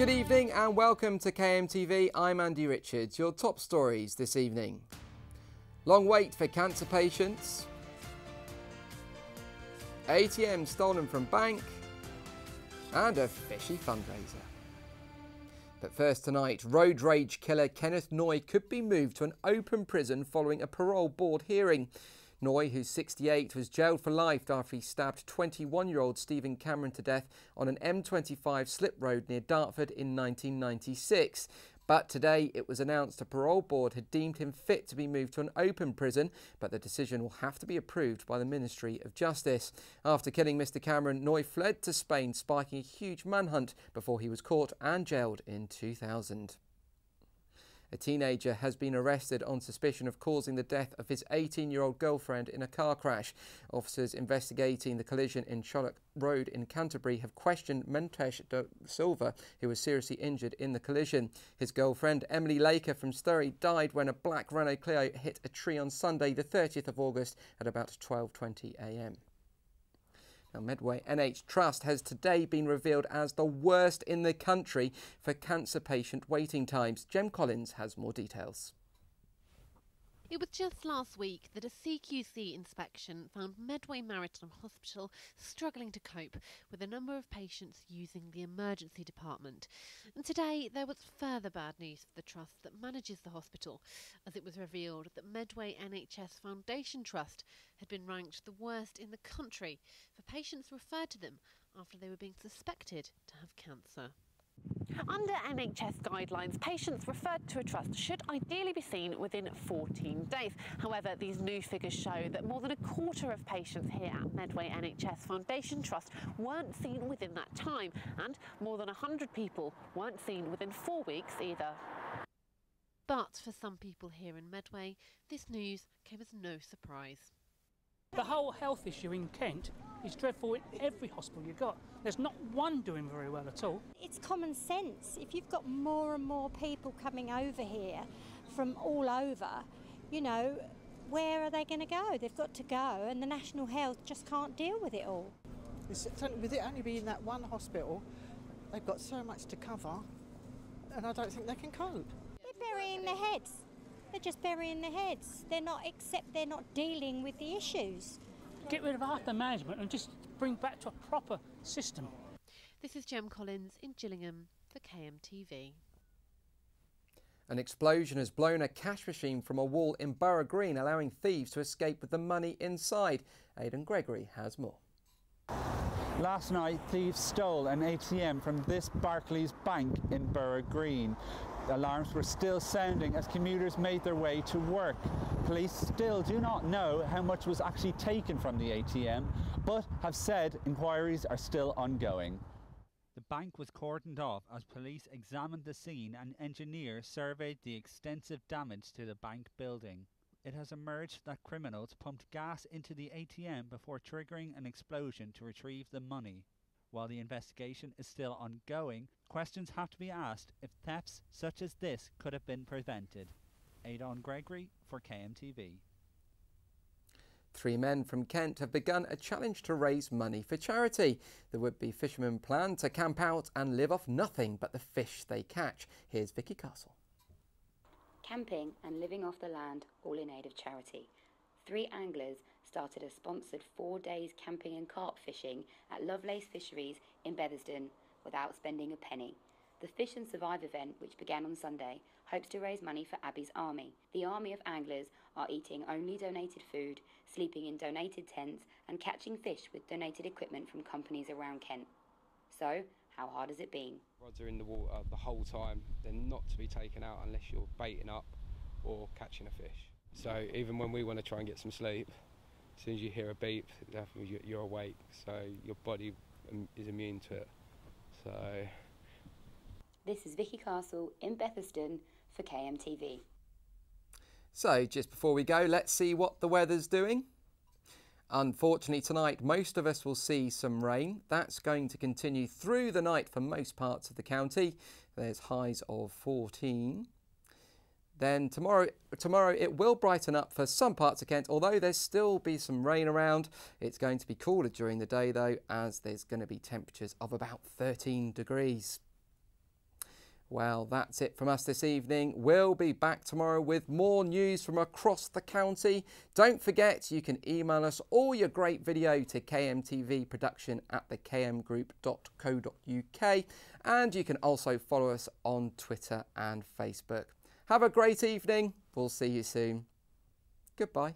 Good evening and welcome to KMTV. I'm Andy Richards. Your top stories this evening. Long wait for cancer patients. ATM stolen from bank. And a fishy fundraiser. But first tonight, road rage killer Kenneth Noy could be moved to an open prison following a parole board hearing. Noy, who's 68, was jailed for life after he stabbed 21-year-old Stephen Cameron to death on an M25 slip road near Dartford in 1996. But today it was announced a parole board had deemed him fit to be moved to an open prison, but the decision will have to be approved by the Ministry of Justice. After killing Mr Cameron, Noy fled to Spain, sparking a huge manhunt before he was caught and jailed in 2000. A teenager has been arrested on suspicion of causing the death of his 18-year-old girlfriend in a car crash. Officers investigating the collision in Shollock Road in Canterbury have questioned Mentesh de Silva, who was seriously injured in the collision. His girlfriend, Emily Laker from Surrey, died when a black Renault Clio hit a tree on Sunday, the 30th of August at about 12:20 a.m. Now, Midway NH Trust has today been revealed as the worst in the country for cancer patient waiting times. Jem Collins has more details. It was just last week that a CQC inspection found Midway Maritime Hospital struggling to cope with the number of patients using the emergency department. And today there was further bad news for the trust that manages the hospital, as it was revealed that Midway NHS Foundation Trust had been ranked the worst in the country for patients referred to them after they were being suspected to have cancer. Under NHS guidelines, patients referred to a trust should ideally be seen within 14 days. However, these new figures show that more than a quarter of patients here at Midway NHS Foundation Trust weren't seen within that time, and more than 100 people weren't seen within 4 weeks either. But for some people here in Midway, this news came as no surprise. The whole health issue in Kent is dreadful in every hospital you've got. There's not one doing very well at all. It's common sense. If you've got more and more people coming over here from all over, you know, where are they going to go? They've got to go, and the National Health just can't deal with it all. With it only being that one hospital, they've got so much to cover, and I don't think they can cope. They're burying their heads. They're just burying their heads. They're not dealing with the issues. Get rid of half the management and just bring back to a proper system. This is Jem Collins in Gillingham for KMTV. An explosion has blown a cash machine from a wall in Borough Green, allowing thieves to escape with the money inside. Aidan Gregory has more. Last night, thieves stole an ATM from this Barclays bank in Borough Green. Alarms were still sounding as commuters made their way to work. Police still do not know how much was actually taken from the ATM, but have said inquiries are still ongoing. The bank was cordoned off as police examined the scene and engineers surveyed the extensive damage to the bank building. It has emerged that criminals pumped gas into the ATM before triggering an explosion to retrieve the money. While the investigation is still ongoing, questions have to be asked if thefts such as this could have been prevented. Aidan Gregory for KMTV. 3 men from Kent have begun a challenge to raise money for charity. The would-be fishermen plan to camp out and live off nothing but the fish they catch. Here's Vicky Castle. Camping and living off the land, all in aid of charity. 3 anglers started a sponsored 4 days camping and carp fishing at Lovelace Fisheries in Bethersden without spending a penny. The Fish and Survive event, which began on Sunday, hopes to raise money for Abby's Army. The army of anglers are eating only donated food, sleeping in donated tents and catching fish with donated equipment from companies around Kent. So, how hard has it been? Rods are in the water the whole time. They're not to be taken out unless you're baiting up or catching a fish. So even when we want to try and get some sleep, as soon as you hear a beep, you're awake, so your body is immune to it. So. This is Vicky Castle in Bethersden for KMTV. So just before we go, let's see what the weather's doing. Unfortunately tonight, most of us will see some rain. That's going to continue through the night for most parts of the county. There's highs of 14. Then tomorrow it will brighten up for some parts of Kent, although there's still be some rain around. It's going to be cooler during the day though, as there's going to be temperatures of about 13 degrees. Well, that's it from us this evening. We'll be back tomorrow with more news from across the county. Don't forget, you can email us all your great video to kmtvproduction@thekmgroup.co.uk, and you can also follow us on Twitter and Facebook. Have a great evening. We'll see you soon. Goodbye.